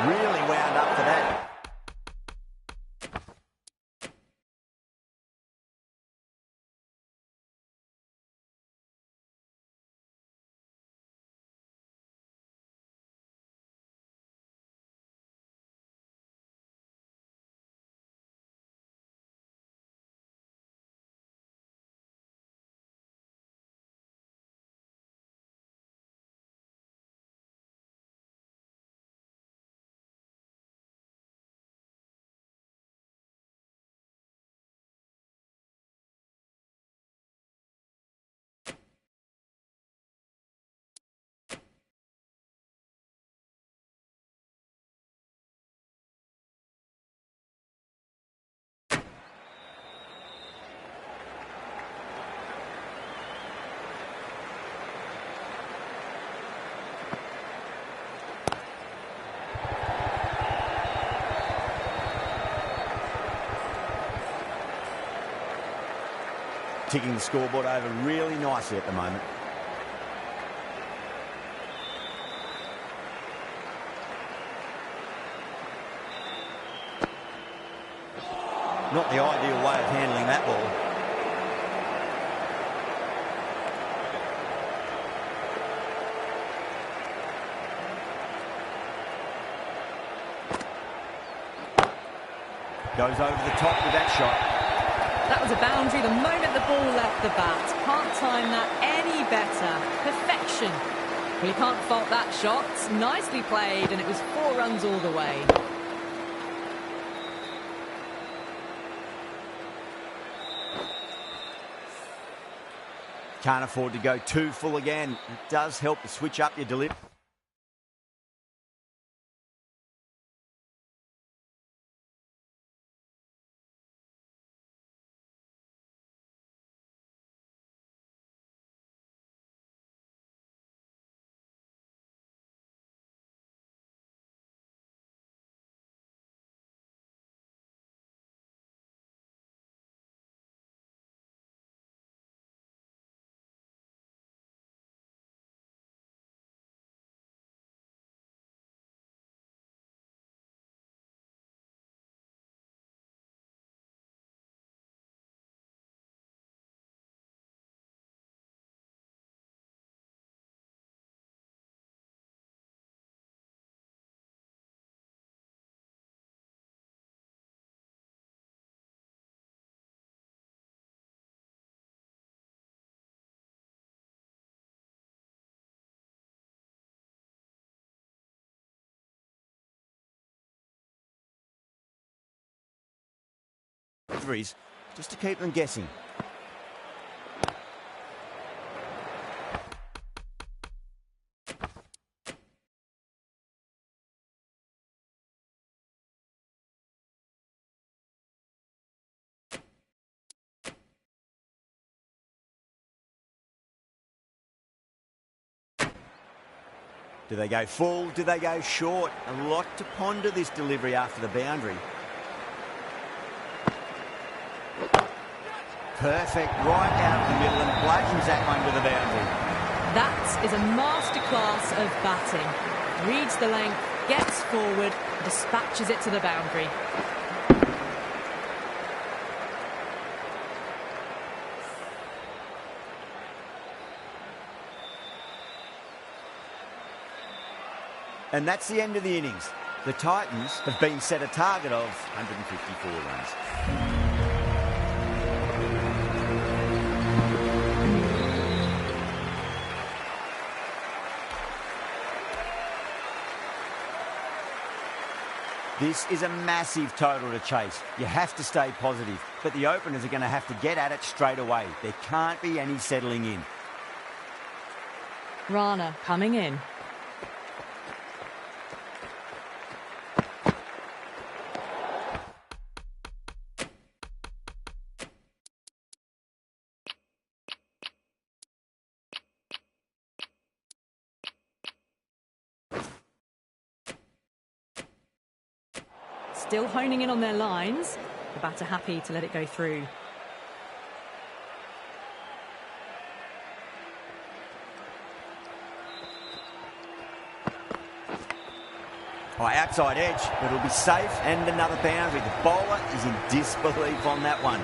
Really wound up for that. Ticking the scoreboard over really nicely at the moment. Not the ideal way of handling that ball. Goes over the top with that shot. That was a boundary the moment the ball left the bat. Can't time that any better. Perfection. Well, you can't fault that shot. Nicely played, and it was 4 runs all the way. Can't afford to go too full again. It does help to switch up your delivery. Just to keep them guessing. Do they go full? Do they go short? A lot to ponder this delivery after the boundary. Perfect, right out of the middle and bludgeons that one to the boundary. That is a masterclass of batting. Reads the length, gets forward, dispatches it to the boundary. And that's the end of the innings. The Titans have been set a target of 154 runs. This is a massive total to chase. You have to stay positive, but the openers are going to have to get at it straight away. There can't be any settling in. Rana coming in. Still honing in on their lines. The batter happy to let it go through. Oh, outside edge, but it'll be safe and another boundary. The bowler is in disbelief on that one.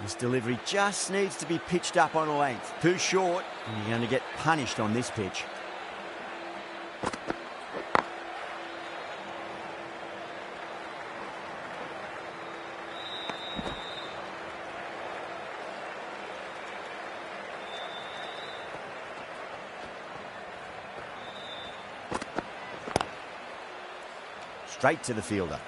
This delivery just needs to be pitched up on a length. Too short, and you're going to get punished on this pitch. Straight to the fielder.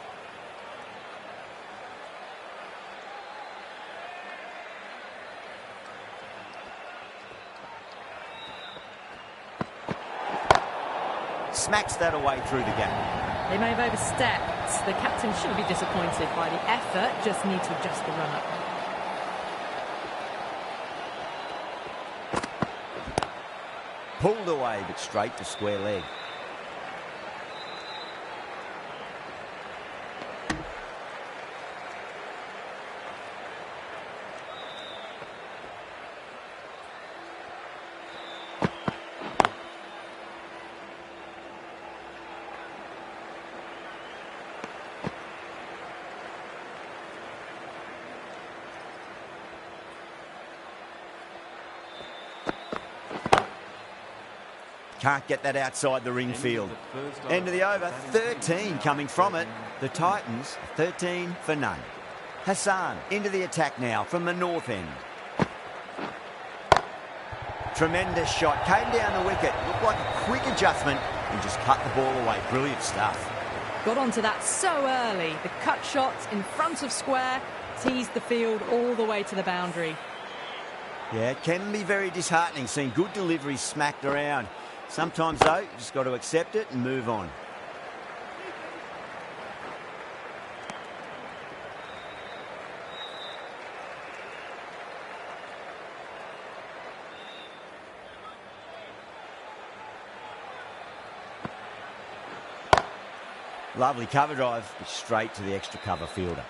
Smacks that away through the gap. They may have overstepped. The captain shouldn't be disappointed by the effort, just need to adjust the run-up. Pulled away, but straight to square leg. Can't get that outside the ring field. End of the over, 13 coming from it. The Titans, 13 for none. Hassan into the attack now from the north end. Tremendous shot, came down the wicket. Looked like a quick adjustment and just cut the ball away. Brilliant stuff. Got onto that so early. The cut shot in front of square, teased the field all the way to the boundary. Yeah, it can be very disheartening seeing good deliveries smacked around. Sometimes, though, you just got to accept it and move on. Lovely cover drive, straight to the extra cover fielder.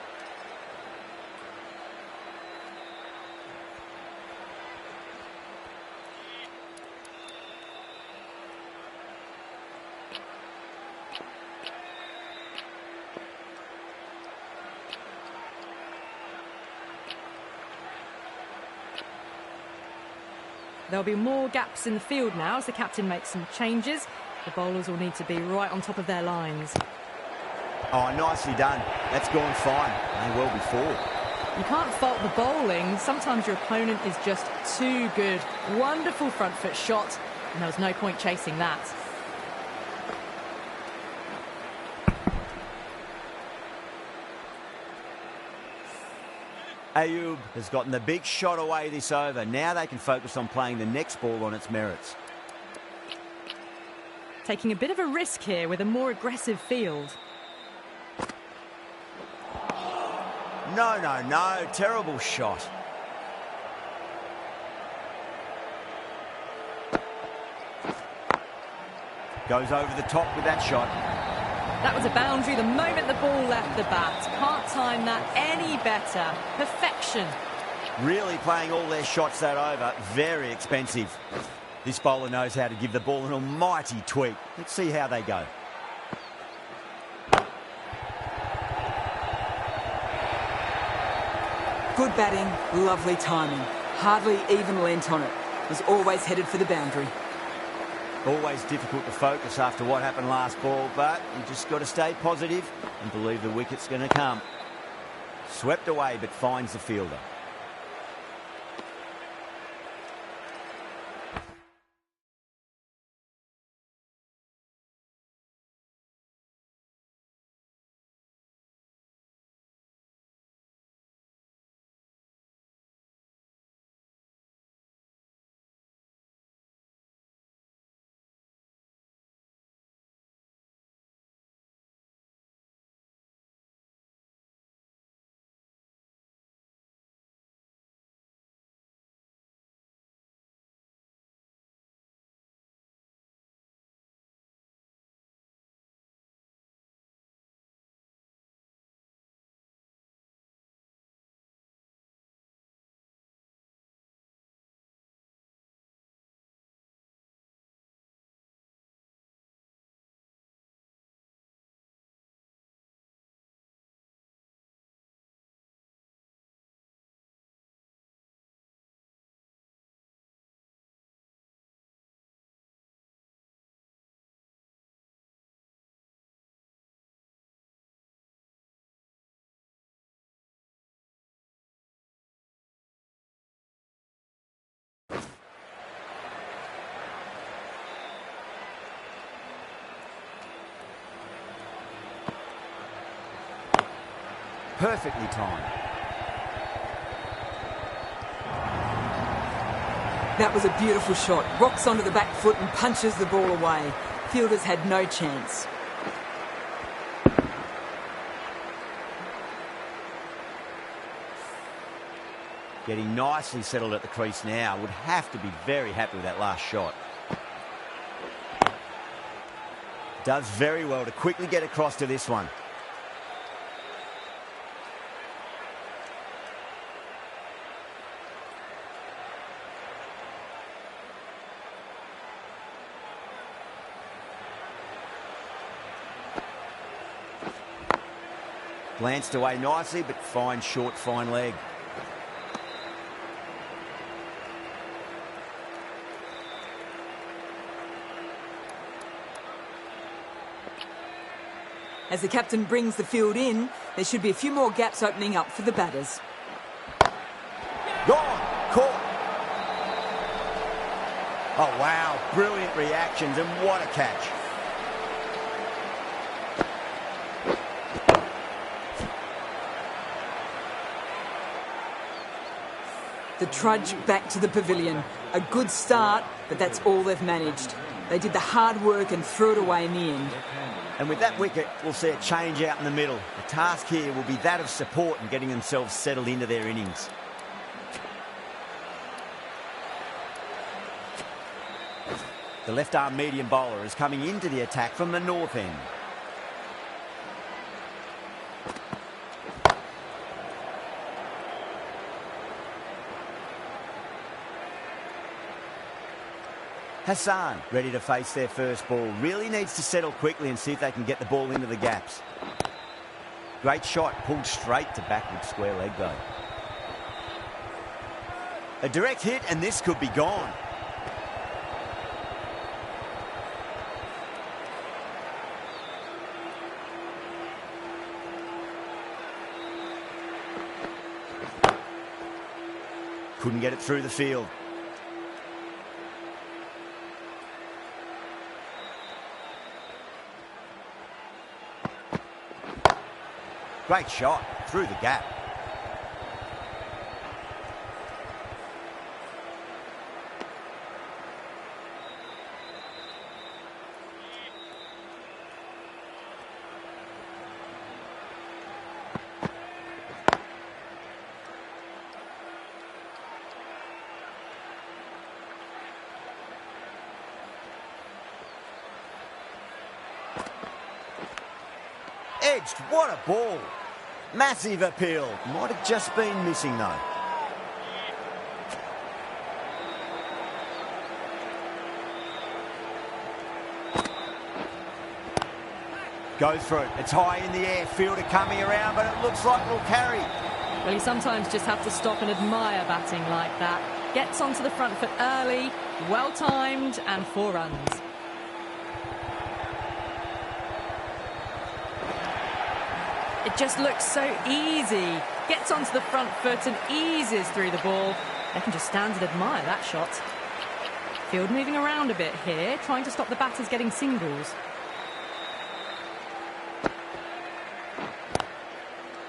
There'll be more gaps in the field now as the captain makes some changes. The bowlers will need to be right on top of their lines. Oh, nicely done. That's gone fine. May well be four. You can't fault the bowling. Sometimes your opponent is just too good. Wonderful front foot shot, and there was no point chasing that. Ayub has gotten the big shot away this over. Now they can focus on playing the next ball on its merits. Taking a bit of a risk here with a more aggressive field. No, no, no. Terrible shot. Goes over the top with that shot. That was a boundary the moment the ball left the bat. Can't time that any better. Perfection. Really playing all their shots that over. Very expensive. This bowler knows how to give the ball an almighty tweak. Let's see how they go. Good batting, lovely timing. Hardly even lent on it. Was always headed for the boundary. Always difficult to focus after what happened last ball, but you just got to stay positive and believe the wicket's going to come. Swept away, but finds the fielder. perfectly timed. That was a beautiful shot. Rocks onto the back foot and punches the ball away. Fielders had no chance. Getting nicely settled at the crease now. Would have to be very happy with that last shot. Does very well to quickly get across to this one. Glanced away nicely, but fine short, fine leg. As the captain brings the field in, there should be a few more gaps opening up for the batters. Gone! Caught! Oh, wow. Brilliant reactions, and what a catch. The trudge back to the pavilion. A good start, but that's all they've managed. They did the hard work and threw it away in the end. And with that wicket, we'll see a change out in the middle. The task here will be that of support and getting themselves settled into their innings. The left-arm medium bowler is coming into the attack from the north end. Hassan, ready to face their first ball. Really needs to settle quickly and see if they can get the ball into the gaps. Great shot, pulled straight to backward square leg though. A direct hit and this could be gone. Couldn't get it through the field. Great shot, through the gap. Edged, what a ball. Massive appeal. Might have just been missing though. Goes for it. It's high in the air. Fielder coming around, but it looks like it'll carry. Well, you sometimes just have to stop and admire batting like that. Gets onto the front foot early, well timed, and 4 runs. It just looks so easy. Gets onto the front foot and eases through the ball. They can just stand and admire that shot. Field moving around a bit here, trying to stop the batters getting singles.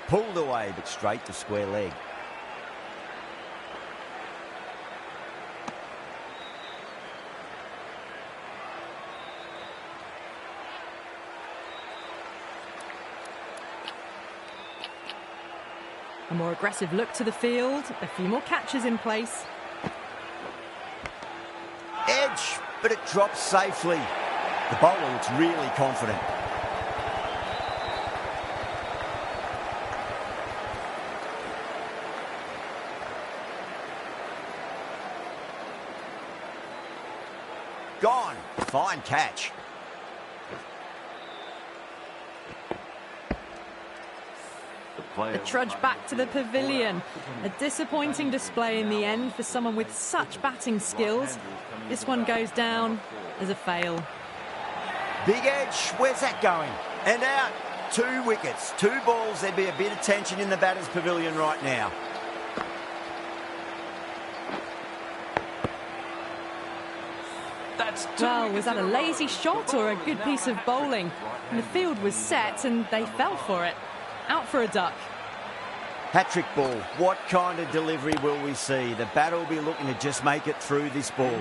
Pulled away, but straight to square leg. A more aggressive look to the field, a few more catches in place. Edge, but it drops safely. The bowler looks really confident. Gone. Fine catch. The trudge back to the pavilion. A disappointing display in the end for someone with such batting skills. This one goes down as a fail. Big edge. Where's that going? And out. 2 wickets. 2 balls. There'd be a bit of tension in the batter's pavilion right now. Well, was that a lazy shot or a good piece of bowling? And the field was set and they fell for it. Out for a duck. Hat-trick ball. What kind of delivery will we see? The batter will be looking to just make it through this ball.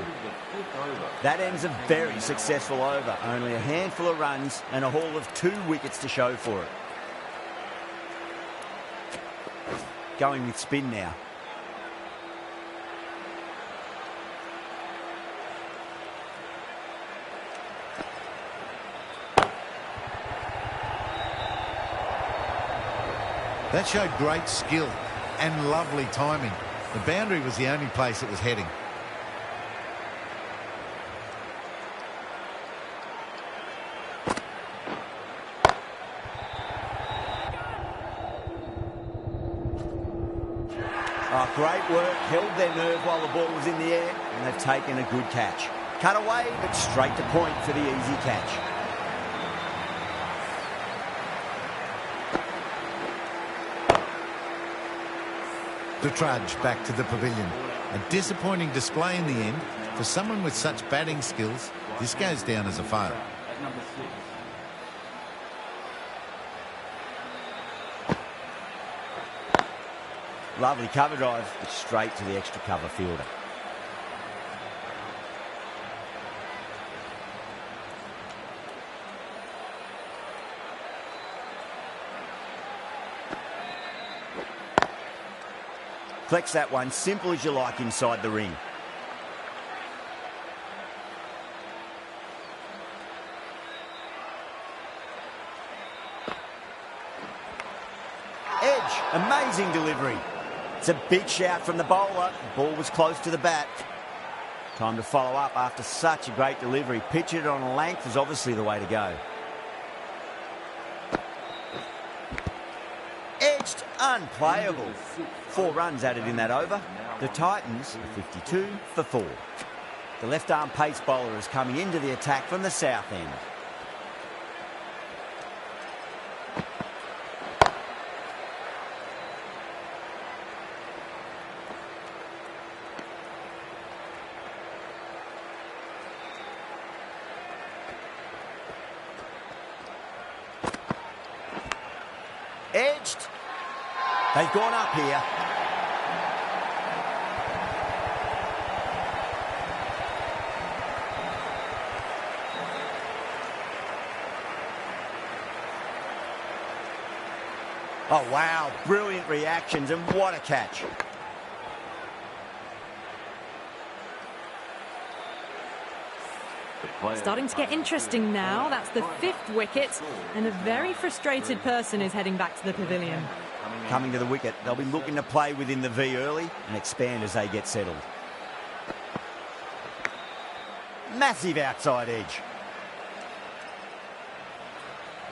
That ends a very successful over. Only a handful of runs and a haul of 2 wickets to show for it. Going with spin now. That showed great skill and lovely timing. The boundary was the only place it was heading. Oh, great work. Held their nerve while the ball was in the air, and they've taken a good catch. Cut away, but straight to point for the easy catch. The trudge back to the pavilion. A disappointing display in the end. For someone with such batting skills, this goes down as a fail. Lovely cover drive, but straight to the extra cover fielder. Flex that one, simple as you like inside the ring. Edge, amazing delivery. It's a big shout from the bowler. The ball was close to the bat. Time to follow up after such a great delivery. Pitch it on a length is obviously the way to go. Edged, unplayable. 4 runs added in that over. The Titans are 52 for 4. The left-arm pace bowler is coming into the attack from the south end. Edged. They've gone up here. Oh, wow. Brilliant reactions, and what a catch. Starting to get interesting now. That's the 5th wicket, and a very frustrated person is heading back to the pavilion. Coming to the wicket, they'll be looking to play within the V early and expand as they get settled. Massive outside edge.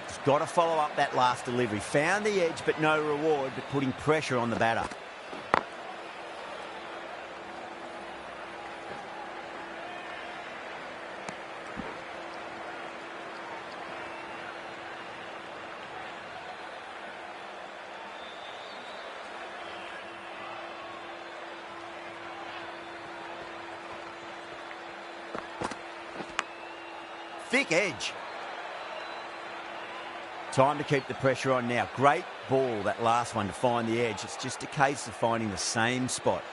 Just got to follow up that last delivery. Found the edge, but no reward, but putting pressure on the batter. Thick edge. Time to keep the pressure on now. Great ball, that last one, to find the edge. It's just a case of finding the same spot.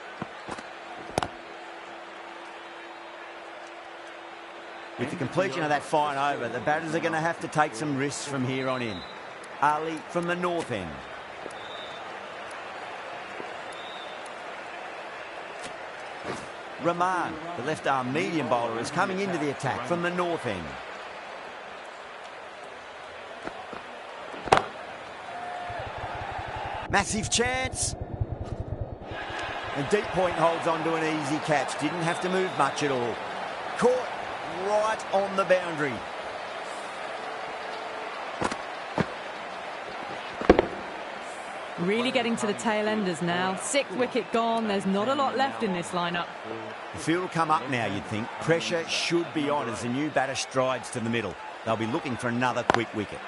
With the completion of that fine over, the batters are going to have to take some risks from here on in. Ali from the north end. Rahman, the left-arm medium bowler, is coming into the attack from the north end. Massive chance. And deep point holds on to an easy catch. Didn't have to move much at all. Caught right on the boundary. Really getting to the tail enders now. 6th wicket gone. There's not a lot left in this lineup. The field will come up now, you'd think. Pressure should be on as the new batter strides to the middle. They'll be looking for another quick wicket.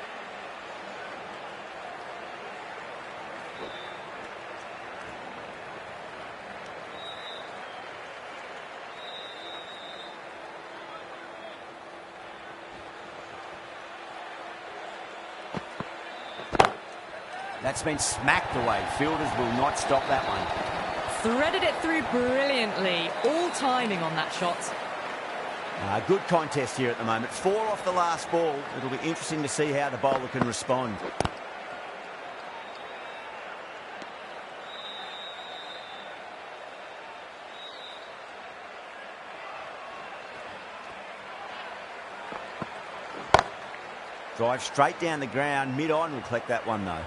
That's been smacked away. Fielders will not stop that one. Threaded it through brilliantly. All timing on that shot. Good contest here at the moment. 4 off the last ball. It'll be interesting to see how the bowler can respond. Drive straight down the ground. Mid-on will collect that one though.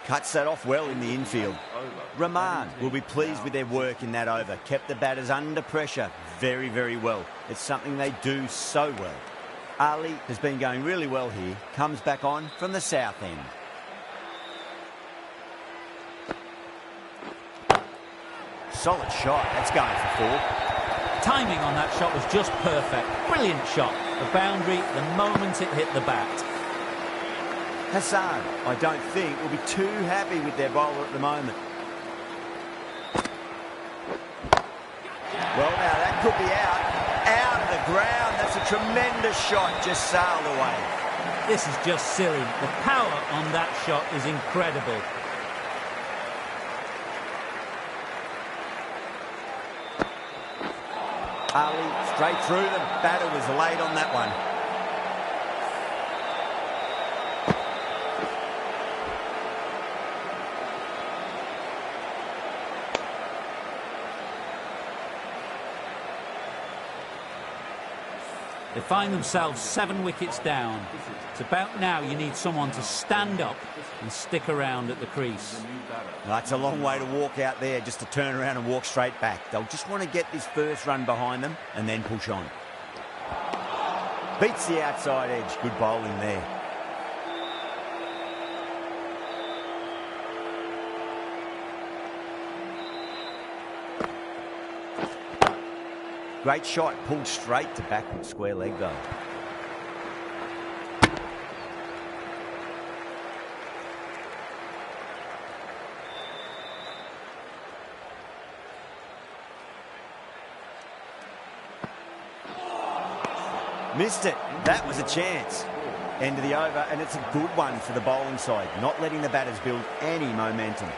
Cuts that off well in the infield. Rahman will be pleased with their work in that over. Kept the batters under pressure very, very well. It's something they do so well. Ali has been going really well here. Comes back on from the south end. Solid shot. That's going for 4. Timing on that shot was just perfect. Brilliant shot. The boundary the moment it hit the bat. Hassan, I don't think, will be too happy with their bowler at the moment. Well, now that could be out of the ground. That's a tremendous shot, just sailed away. This is just silly. The power on that shot is incredible. Ali straight through them. Batter was late on that one. They find themselves 7 wickets down. It's about now you need someone to stand up and stick around at the crease. That's a long way to walk out there just to turn around and walk straight back. They'll just want to get this first run behind them and then push on. Beats the outside edge. Good bowling there. Great shot, pulled straight to backward square leg though. Missed it. That was a chance. End of the over, and it's a good one for the bowling side, not letting the batters build any momentum.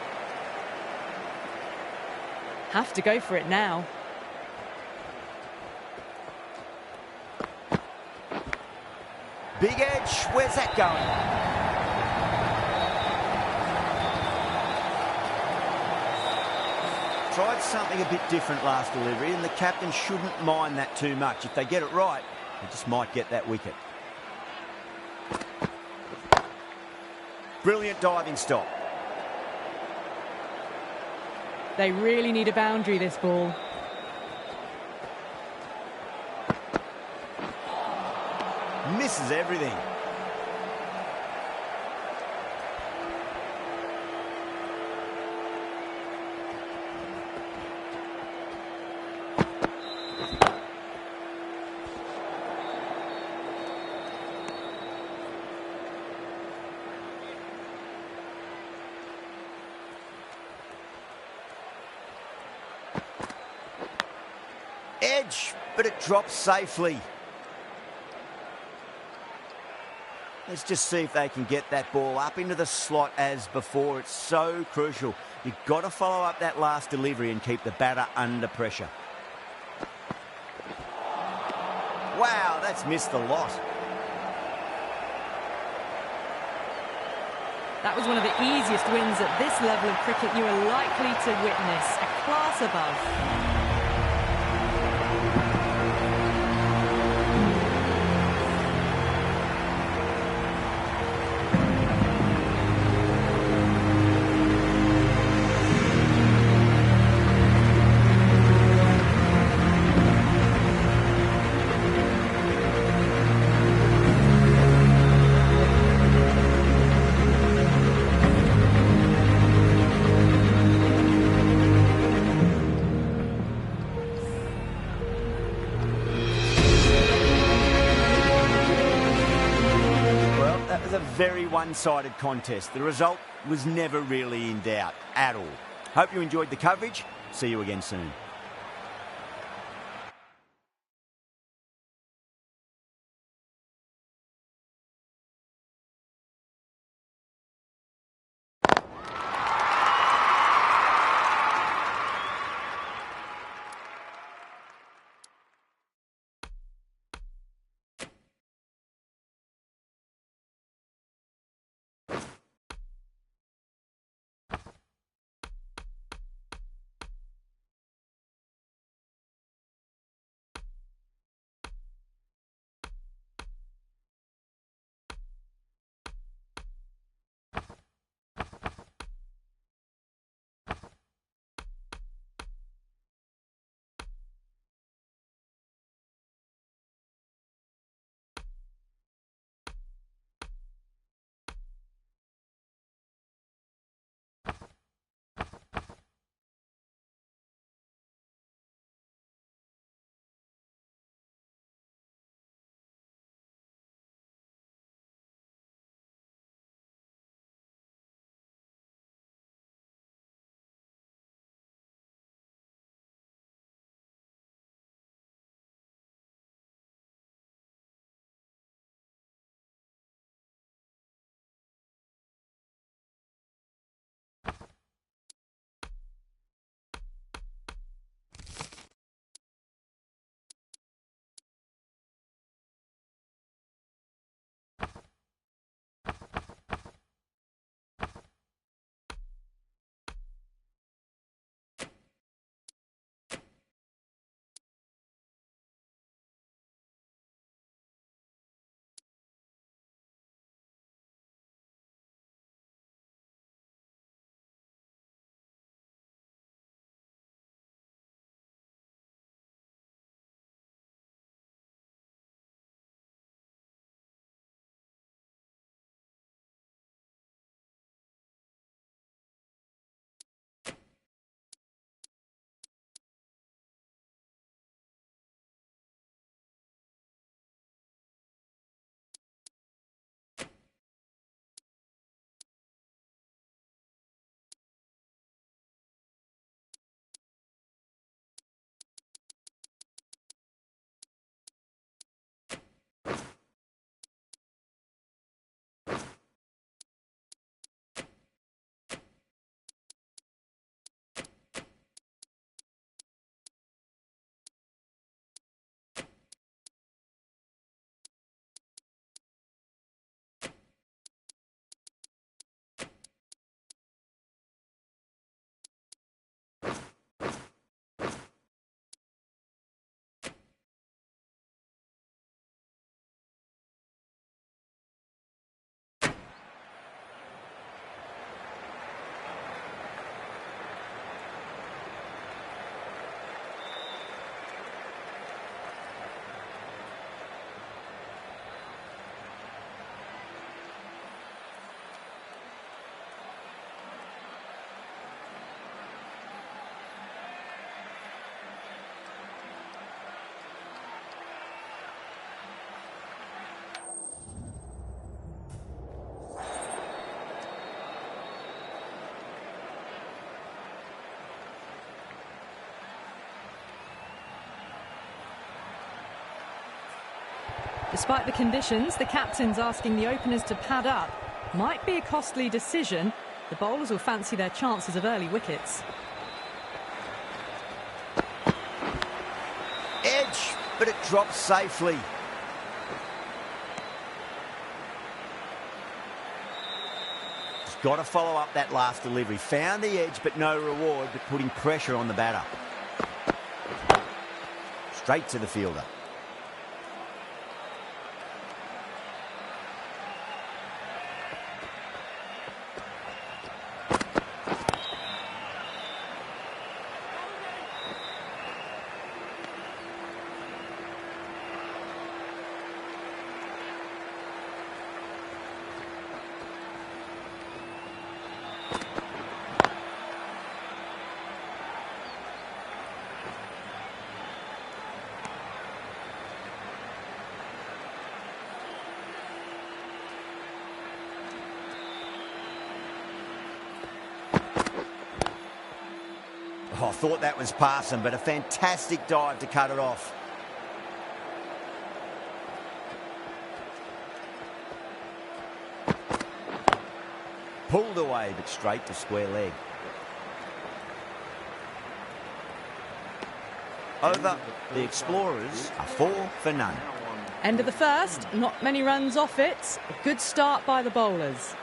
Have to go for it now. Big edge, where's that going? Tried something a bit different last delivery, and the captain shouldn't mind that too much. If they get it right, they just might get that wicket. Brilliant diving stop. They really need a boundary, this ball. Misses everything. Edge, but it drops safely. Let's just see if they can get that ball up into the slot as before. It's so crucial. You've got to follow up that last delivery and keep the batter under pressure. Wow, that's missed the lot. That was one of the easiest wins at this level of cricket you are likely to witness. A class above. Very one-sided contest. The result was never really in doubt at all. Hope you enjoyed the coverage. See you again soon. Despite the conditions, the captain's asking the openers to pad up. Might be a costly decision. The bowlers will fancy their chances of early wickets. Edge, but it drops safely. Just got to follow up that last delivery. Found the edge, but no reward, but putting pressure on the batter. Straight to the fielder. Oh, I thought that was passing, but a fantastic dive to cut it off. Pulled away, but straight to square leg. Over, the Explorers are 4 for none. End of the first, not many runs off it. A good start by the bowlers.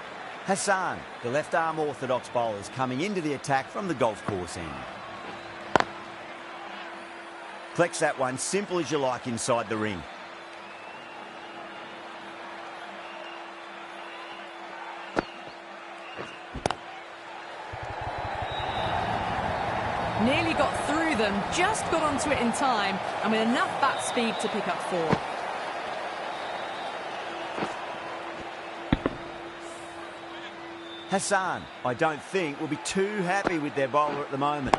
Hassan, the left-arm orthodox bowlers, coming into the attack from the golf course end. Collects that one, simple as you like, inside the ring. Nearly got through them, just got onto it in time, and with enough bat speed to pick up 4. Hassan, I don't think, will be too happy with their bowler at the moment.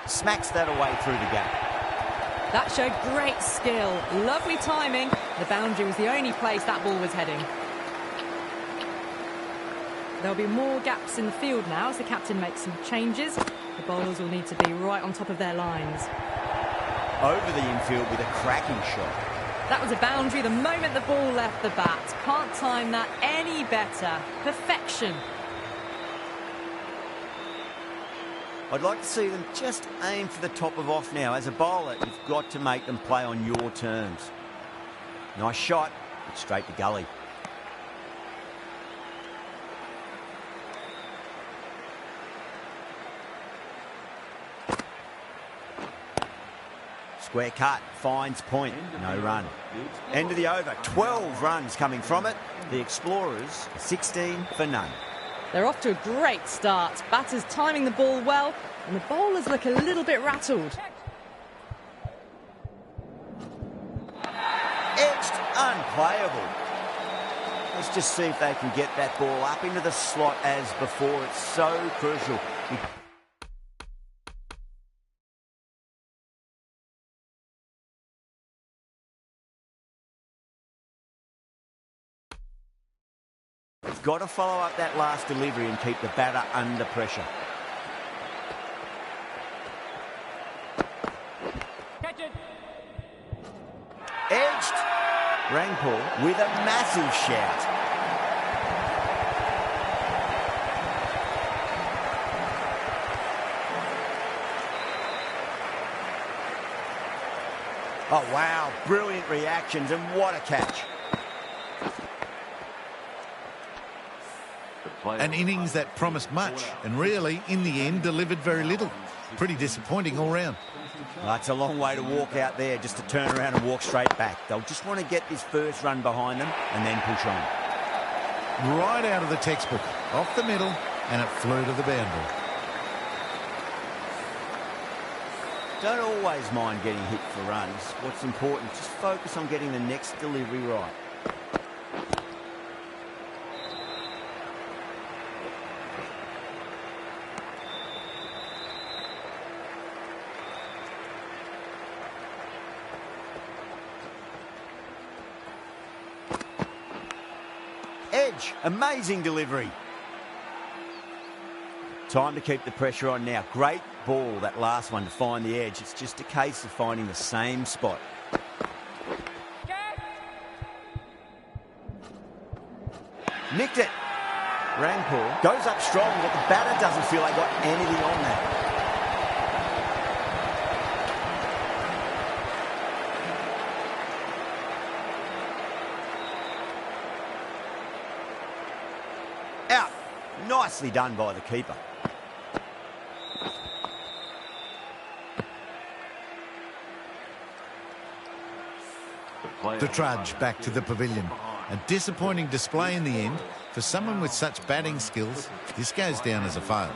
Smacks that away through the gap. That showed great skill, lovely timing. The boundary was the only place that ball was heading. There'll be more gaps in the field now as the captain makes some changes. The bowlers will need to be right on top of their lines. Over the infield with a cracking shot. That was a boundary the moment the ball left the bat. Can't time that any better. Perfection. I'd like to see them just aim for the top of off now. As a bowler, you've got to make them play on your terms. Nice shot, but straight to gully. Square cut, finds point, no run. End of the over, 12 runs coming from it. The Explorers, 16 for none. They're off to a great start. Batters timing the ball well, and the bowlers look a little bit rattled. Edged, unplayable. Let's just see if they can get that ball up into the slot as before. It's so crucial. You've got to follow up that last delivery and keep the batter under pressure. Catch it. Edged. Rangpur with a massive shout. Oh, wow. Brilliant reactions, and what a catch. An innings that promised much and really, in the end, delivered very little. Pretty disappointing all round. Well, it's a long way to walk out there just to turn around and walk straight back. They'll just want to get this first run behind them and then push on. Right out of the textbook, off the middle, and it flew to the boundary. Don't always mind getting hit for runs. What's important, just focus on getting the next delivery right. Edge, amazing delivery. Time to keep the pressure on now. Great ball, that last one, to find the edge. It's just a case of finding the same spot. Nicked it. Rangpur goes up strong, but the batter doesn't feel they got anything on that. Out. Nicely done by the keeper. The trudge back to the pavilion. A disappointing display in the end. For someone with such batting skills, this goes down as a fail.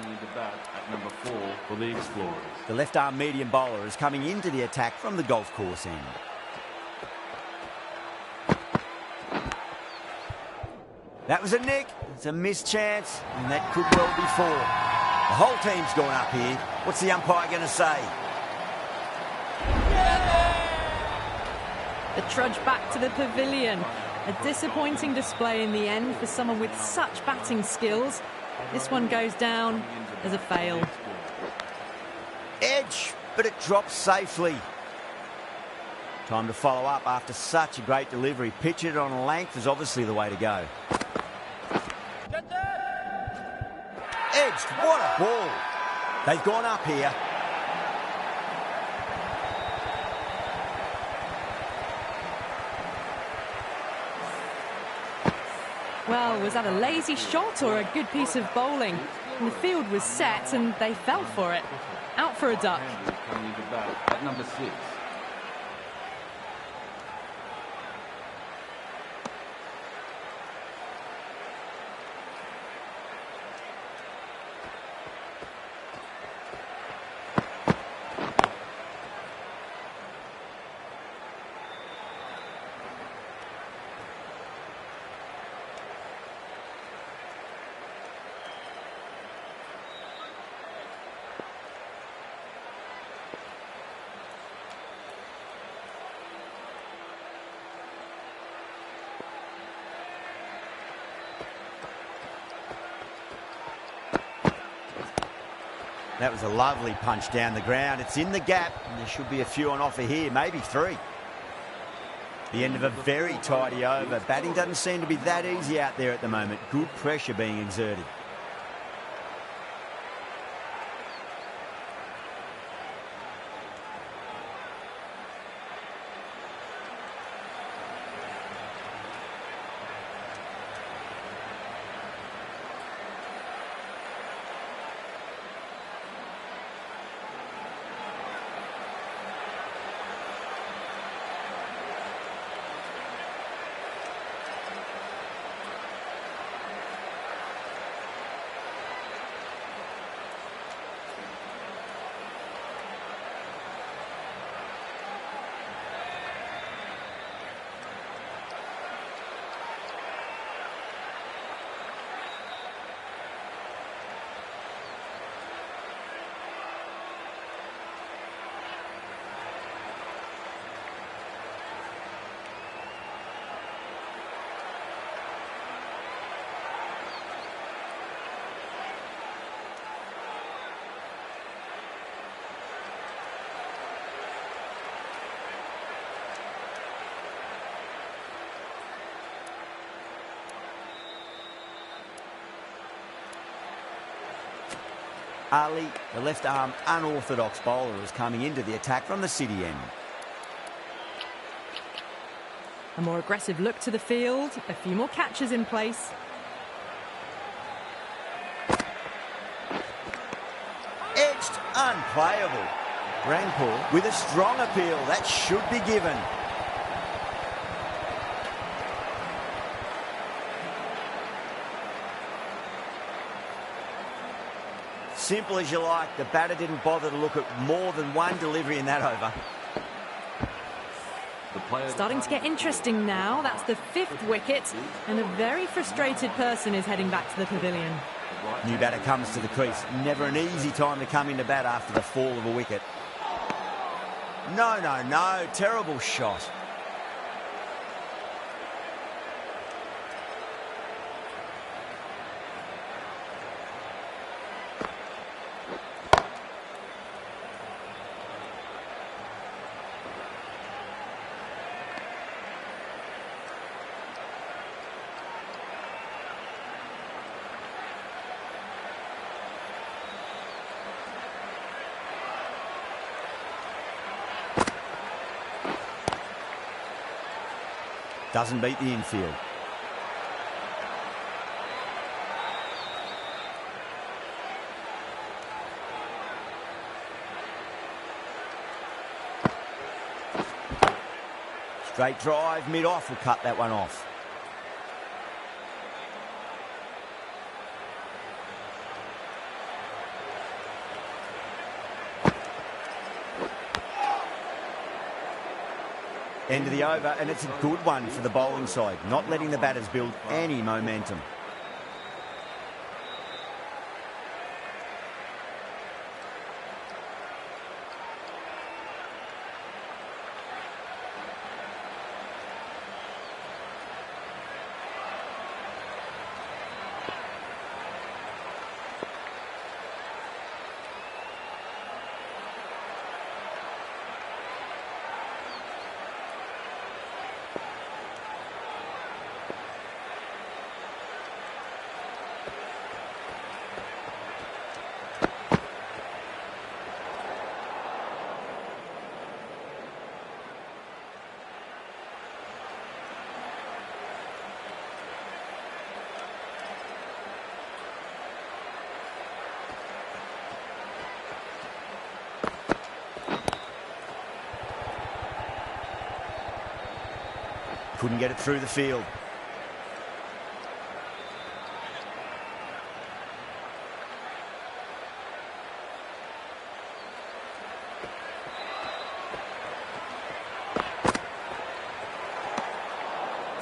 The left-arm medium bowler is coming into the attack from the golf course end. That was a nick. It's a missed chance, and that could well be 4. The whole team's gone up here. What's the umpire going to say? The trudge back to the pavilion. A disappointing display in the end for someone with such batting skills. This one goes down as a fail. but it drops safely. Time to follow up after such a great delivery. Pitch it on length is obviously the way to go. Edged, what a ball. They've gone up here. Well, was that a lazy shot or a good piece of bowling? And the field was set and they fell for it. Out for a duck. At number 6. That was a lovely punch down the ground. It's in the gap, and there should be a few on offer here, maybe 3. The end of a very tidy over. Batting doesn't seem to be that easy out there at the moment. Good pressure being exerted. Ali, the left-arm unorthodox bowler, is coming into the attack from the city end. A more aggressive look to the field, a few more catches in place. Edged, unplayable. Rangpur with a strong appeal. That should be given. Simple as you like. The batter didn't bother to look at more than one delivery in that over. Starting to get interesting now. That's the 5th wicket, and a very frustrated person is heading back to the pavilion. New batter comes to the crease. Never an easy time to come into bat after the fall of a wicket. No, no, no. Terrible shot. Doesn't beat the infield. Straight drive, mid-off will cut that one off. End of the over, and it's a good one for the bowling side, not letting the batters build any momentum. Couldn't get it through the field.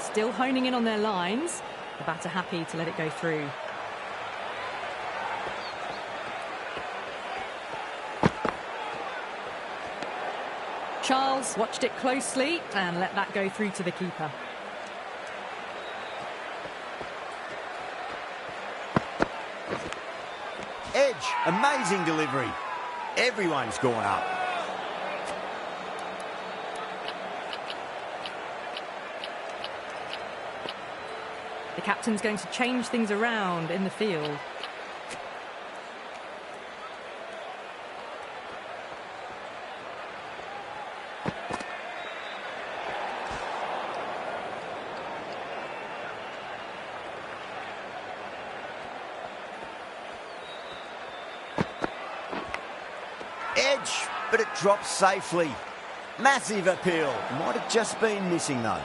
Still honing in on their lines. The batter happy to let it go through. Charles watched it closely and let that go through to the keeper. Edge, amazing delivery. Everyone's gone up. The captain's going to change things around in the field. Edge, but it drops safely. Massive appeal. Might have just been missing though.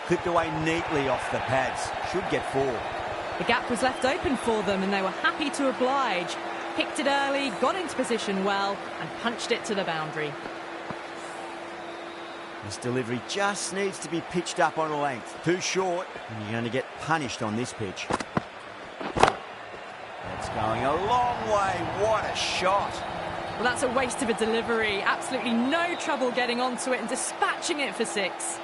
Clipped away neatly off the pads. Should get 4. The gap was left open for them and they were happy to oblige. Picked it early, got into position well and punched it to the boundary. This delivery just needs to be pitched up on a length. Too short and you're going to get punished on this pitch. That's going a long way. What a shot. Well, that's a waste of a delivery. Absolutely no trouble getting onto it and dispatching it for 6.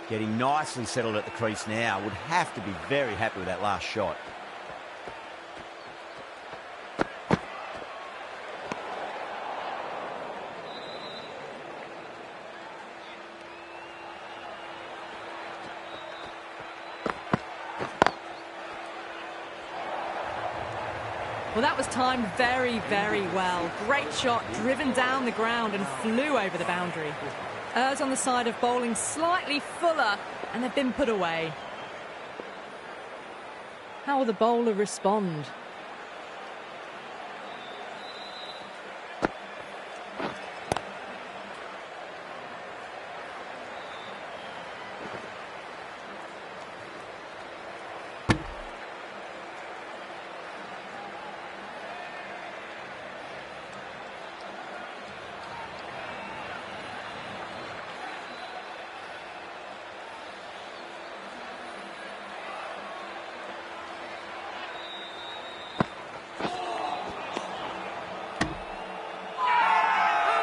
Getting nicely settled at the crease now. Would have to be very happy with that last shot. Well, that was timed very, very well. Great shot, driven down the ground and flew over the boundary. Errs on the side of bowling slightly fuller, and they've been put away. How will the bowler respond?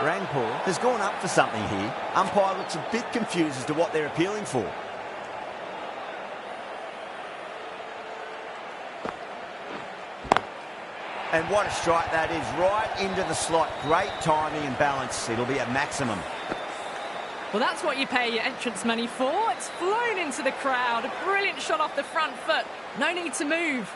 Rangpur has gone up for something here. Umpire looks a bit confused as to what they're appealing for. And what a strike that is, right into the slot. Great timing and balance. It'll be a maximum. Well, that's what you pay your entrance money for. It's flown into the crowd. A brilliant shot off the front foot. No need to move.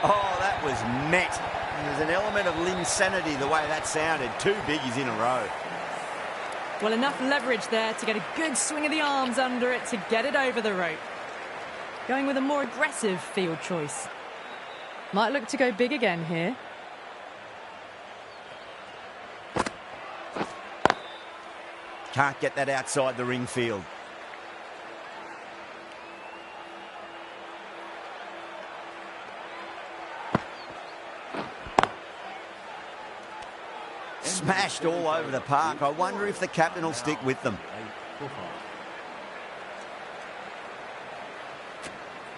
Oh, that was met. And there's an element of linsanity the way that sounded. 2 biggies in a row. Well, enough leverage there to get a good swing of the arms under it to get it over the rope. Going with a more aggressive field choice. Might look to go big again here. Can't get that outside the ring field. Smashed all over the park. I wonder if the captain will stick with them.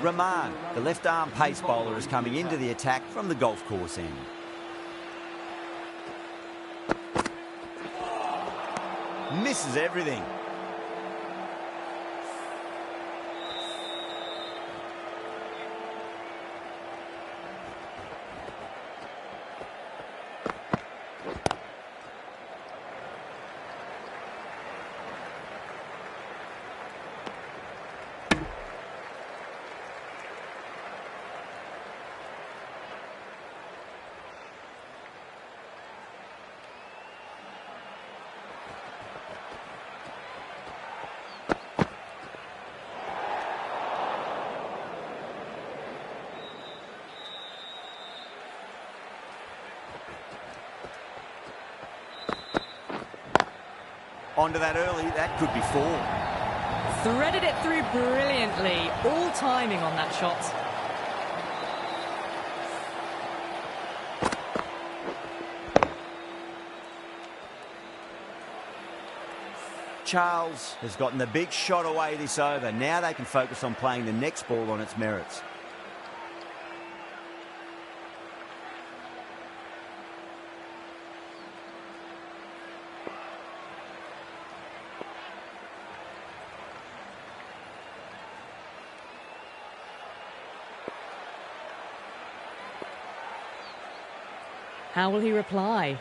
Rahman, the left-arm pace bowler, is coming into the attack from the golf course end. Misses everything. Onto that early, that could be 4. Threaded it through brilliantly. All timing on that shot. Charles has gotten the big shot away this over. Now they can focus on playing the next ball on its merits. How will he reply?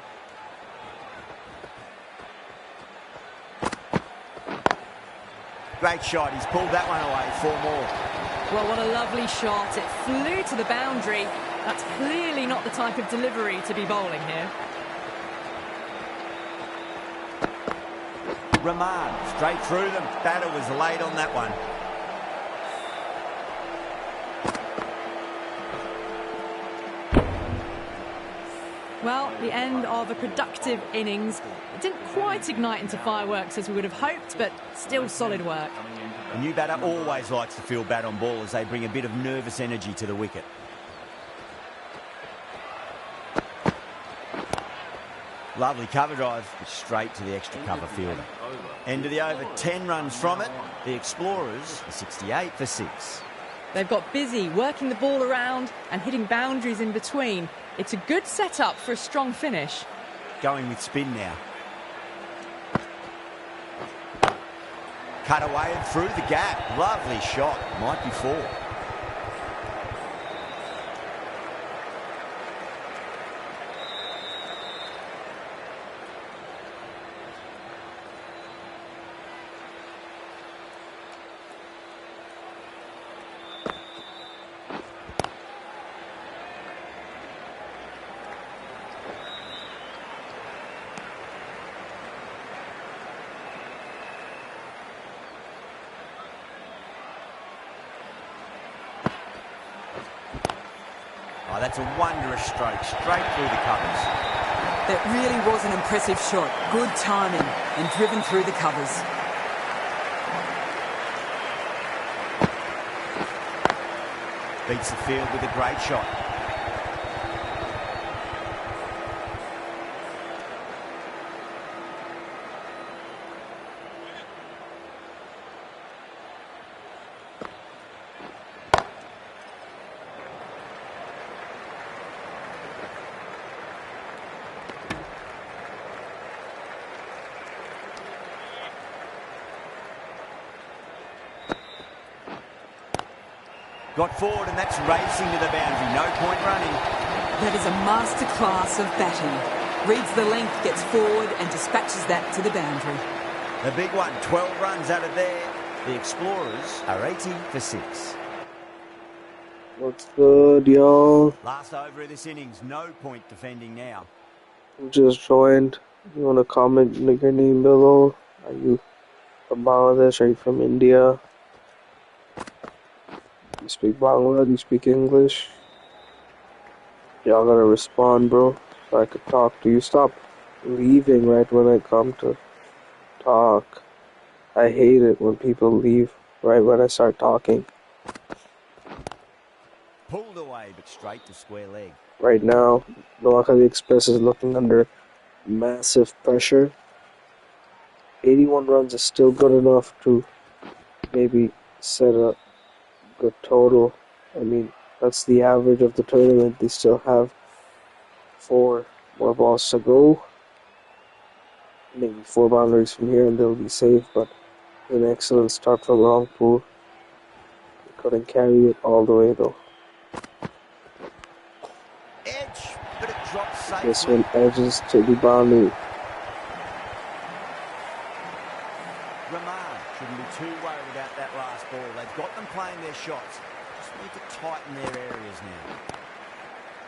Great shot. He's pulled that one away. 4 more. Well, what a lovely shot. It flew to the boundary. That's clearly not the type of delivery to be bowling here. Rahman, straight through them. Batter was late on that one. Well, the end of a productive innings. It didn't quite ignite into fireworks as we would have hoped, but still solid work. A new batter always likes to feel bat on ball as they bring a bit of nervous energy to the wicket. Lovely cover drive, straight to the extra cover fielder. End of the over, 10 runs from it. The Explorers are 68 for 6. They've got busy working the ball around and hitting boundaries in between. It's a good setup for a strong finish. Going with spin now. Cut away and through the gap. Lovely shot. Might be 4. Oh, that's a wondrous stroke, straight through the covers. That really was an impressive shot. Good timing and driven through the covers. Beats the field with a great shot. Got forward and that's racing to the boundary. No point running. That is a masterclass of batting. Reads the length, gets forward and dispatches that to the boundary. The big one, 12 runs out of there. The Explorers are 80 for 6. What's good, y'all? Last over of this innings, no point defending now. Just joined. You want to comment, make your name below? Are you from Bangladesh? Are you from India? You speak Bangla? Do you speak English? Y'all gotta respond, bro, so I could talk to you. Stop leaving right when I come to talk. I hate it when people leave right when I start talking. Pulled away, but straight to square leg. Right now, Noakhali Express is looking under massive pressure. 81 runs is still good enough to maybe set a good total. I mean, that's the average of the tournament. They still have 4 more balls to go. Maybe 4 boundaries from here and they'll be safe, but an excellent start from Rangpur. They couldn't carry it all the way though. Edge, but it drops safely. This one edges to the boundary. Rahman shouldn't be too worried about that last ball. They've got them playing their shots. Just need to tighten their areas now.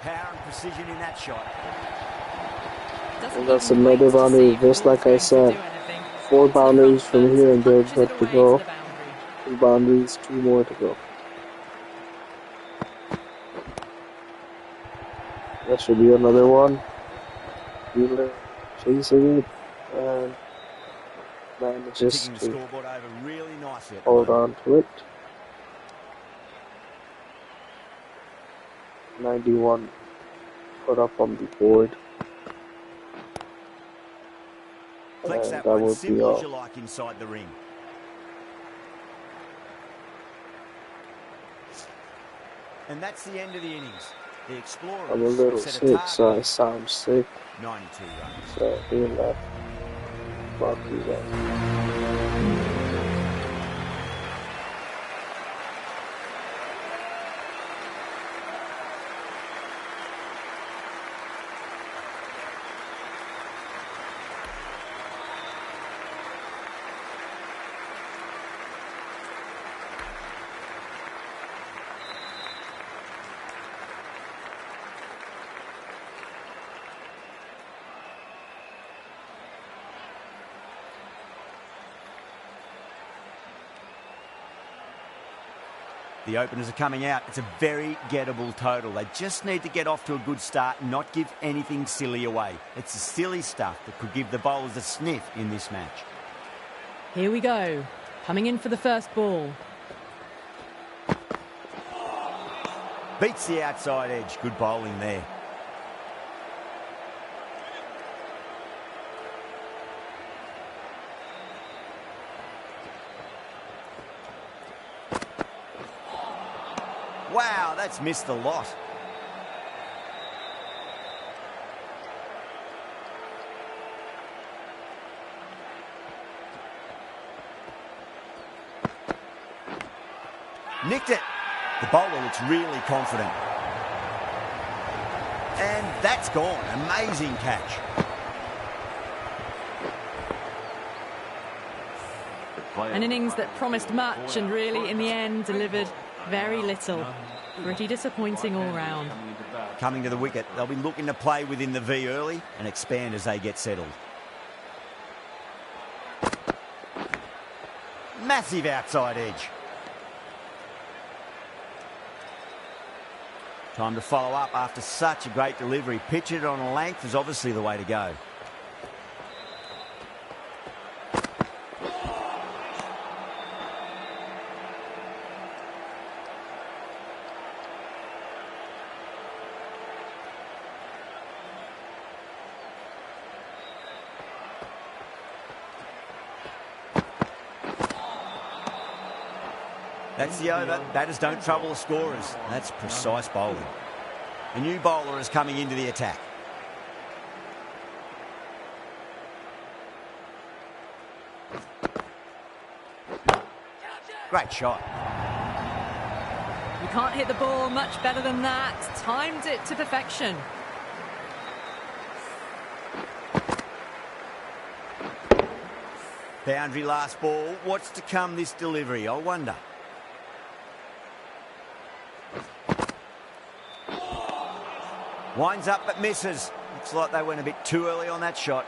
Power and precision in that shot. And that's another boundary, just like I said. 4 boundaries from here and they're good to go. 2 boundaries, 2 more to go. That should be another one. Fielder chasing it, and manages Ticking the to scoreboard over really nicely at the hold moment. on to it. 91 put up on the board. Flex And that that one would be simple as all. you like inside the ring. And that's the end of the innings. The Explorers I'm a little set sick, a so I target sound sick. of 92 runs. So hear that. Fuck you guys. The openers are coming out. It's a very gettable total. They just need to get off to a good start and not give anything silly away. It's the silly stuff that could give the bowlers a sniff in this match. Here we go. Coming in for the first ball. Beats the outside edge. Good bowling there. Wow, that's missed a lot. Nicked it. The bowler looks really confident. And that's gone. Amazing catch. An innings that promised much and really, in the end, delivered very little. Pretty disappointing all round. Coming to the wicket, they'll be looking to play within the V early and expand as they get settled. Massive outside edge. Time to follow up after such a great delivery. Pitch it on a length is obviously the way to go. That's the over. Batters don't trouble the scorers. That's precise bowling. A new bowler is coming into the attack. Great shot. You can't hit the ball much better than that. Timed it to perfection. Boundary last ball. What's to come this delivery? I wonder. Winds up but misses. Looks like they went a bit too early on that shot.